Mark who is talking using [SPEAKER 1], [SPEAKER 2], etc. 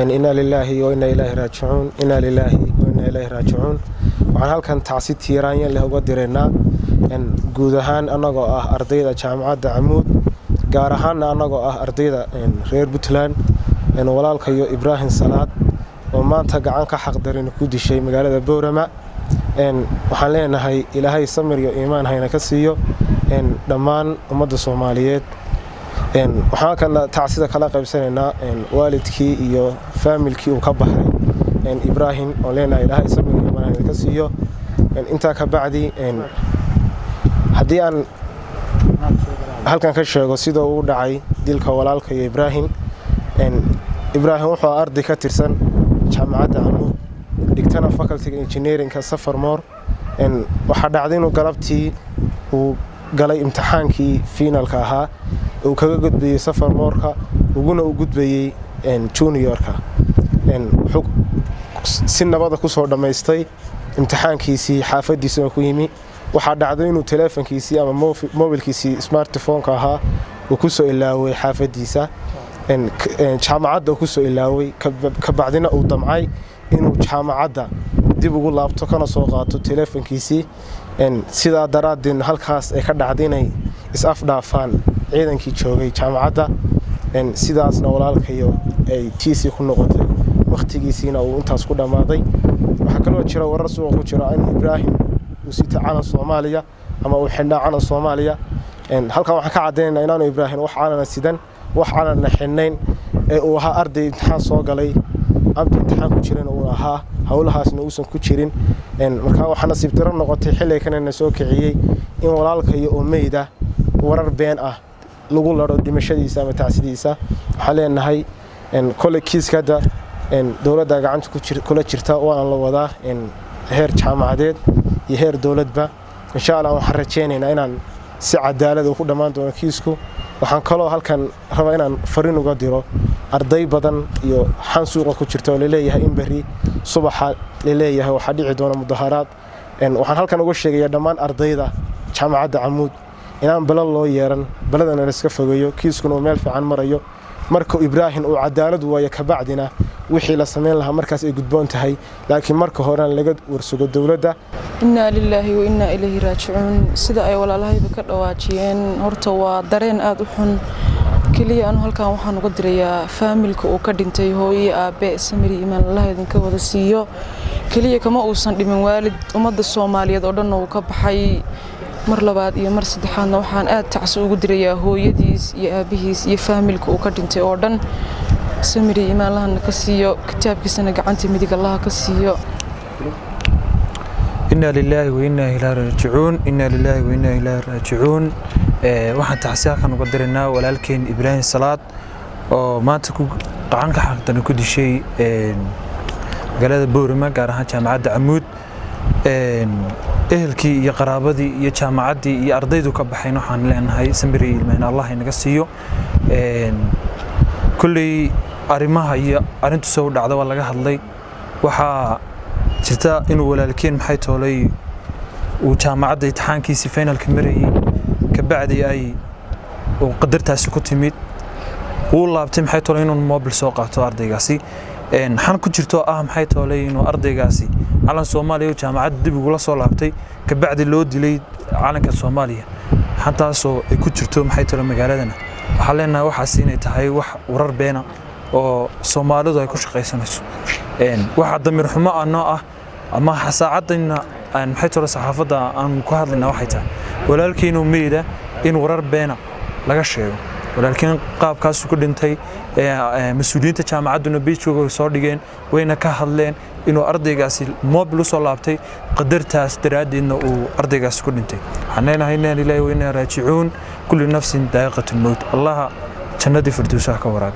[SPEAKER 1] inna lillahi wa inna ilayhi raaji'uun inna lillahi wa inna ilayhi raaji'uun waxaan halkan tacsi tiiraanya leh uga direynaa guud ahaan anagoo ah ardayda jaamacadda Amuud gaar ahaan anagoo ah ardayda reer Puntland walaalkayo Ibrahim Salaad oo maanta gacan ka xaq darin ku dishay magaalada Boorama waxaan leenahay Ilaahay samir iyo iimaan hayna ka siiyo dhammaan ummadda Soomaaliyeed waxaan kana tacsida kala qaybsanaynaa waalidkii iyo familkii uu ka baxay Ibrahim oo leenahay Ilaahay samir iyo iimaan hayna ka siiyo inta ka bacdi haddii aan halkan ka sheego sida uu dhacay dilka walaalkayo Ibrahim wuxuu arday ka tirsan jaamacadda Amuud dhigtana faculty engineering ka Safarmore waxa dhacday inuu galabtii uu galay imtixaankii finalka ahaa uu kaga gudbiyay Safarmore-ka uguna u gudbayay junior-ka si nabad ku soo dhameystay imtixaankiisii xaafadiisa ku yimi waxa dhacday inuu telefonkiisii ama mobilkiisii smartphone-ka ahaa uu ku soo ilaaway xaafadiisa jaamacadda ku soo ilaaway ka bacdina uu damcay inuu jaamacadda dib ugu laabto kana soo qaato telefonkiisii sida daraadin halkaas ay ka dhacday inay is-afdhaafaan ciidankii joogay jaamacadda sidaasna walaalkayo ay tiisi ku noqotay waqtigiisina uu intaas ku dhamaaday waxa kaloo jira warar suuq ku jira in Ibrahim uu si tacalan Soomaaliya ama uu xidhnaa Soomaaliya halka waxa ka cadeynaa inaanu Ibrahim wax aanan sidan wax aanan xidhnayn uu ahaa arday imtixaan soo galay imtixaan ku jirin uu ahaa hawlahaasna uusan ku jirin marka waxa nasiib daro noqotay xilli kanana soo kiciyay in walaalkayo oo meeyda warar been ah lagu laro dhimashadiisa ama tacsidiisa waxa leenahay kole kiiskada dawladda gacanta kula jirta oo aan la wadaa heer jaamacadeed iyo heer dawladba insha Allah waxaan rajaynaynaa inaan si cadaalad ah ku dhamaan doono kiisku waxaan kaloo halkan rabaa inaan fariin uga diro arday badan iyo xan suuqa ku jirta oo leeyahay in bari subaxa leeyahay waxa dhici doona mudaharaad waxaan halkan uga sheegayaa dhammaan ardayda jaamacadda Amuud inaan balad loo yeeran baladana la iska fogeeyo kiiskuna meel fiican marayo marka Ibrahim uu cadaalad waayo ka bacdina wixii la sameyn lahaa markaas ay gudboon tahay laakiin marka hore laga warsugo dawladda
[SPEAKER 2] inna lillahi wa inna ilayhi raaji'uun sida ay walaalahayba ka dhawaajiyeen horta waa dareen aad u xun kaliya aan halkan waxaan uga dirayaa familka uu ka dhintay hooyo aabe samir iimaan Allah idinka wada siiyo kaliya kama uusan dhimin waalid ummadda Soomaaliyeed oo dhan uu ka baxay mar labaad iyo mar saddexaadna waxaan aad tacsi ugu dirayaa hooyadiis iyo aabihiis iyo familka uu ka dhintay oo dhan samir iimaan Allah ka siiyo kitaabkiisana gacanta midig Allah ka siiyo
[SPEAKER 3] inna lillahi wa inna ilayhi raaji'uun inna lillahi wa inna ilayhi raaji'uun waxaan tacsi halkan uga direynaa walaalkeen Ibrahim Salaad oo maanta ku gacan ka xaq darin ku dishay magaalada Boorama gaar ahaan jaamacadda Amuud ehelkii iyo qaraabadii iyo jaamacaddii iyo ardaydu ka baxayn waxaan leenahay samir iyo iimaan Allah inaga siiyo kulli arimaha iyo arintu soo dhacdo waa laga hadlay waxa jirta inuu walaalkeen maxay toolay uu jaamacadda imtixaankiisa finalka marayay ka bacdi ay uu qadartaasi ku timid uu laabtay maxay toolay inuu mobil soo qaato ardaygaasi xan ku jirto maxay toolay inuu ardaygaasi calan Soomaaliya jaamacadda dib ugu la soo laabtay ka bacdi loo dilay calanka Soomaaliya xantaasoo ay ku jirto maxay toolay magaaladana waxa leenahay waxaas inay tahay wax warar beena oo Soomaalidu ay ku shaqaysanayso waxa damir xumo ah ama xasaacadina maxay toolay saxaafadda aan ku hadlayna waxay tahay walaalkiinu meeyda in warar beena laga sheego walaalkiin qaabkaas ku dhintay mas'uuliyiinta jaamacaduna beejooga soo dhigeen wayna ka hadleen inuu ardaygaasi mobil soo laabtay qadartaas daraadeedna uu ardaygaasi ku dhintay waxaan inna lillahi wa inna raaji'uun kullu nafsin daa'iqatul maut Allah jannadii firdawsa ka waraab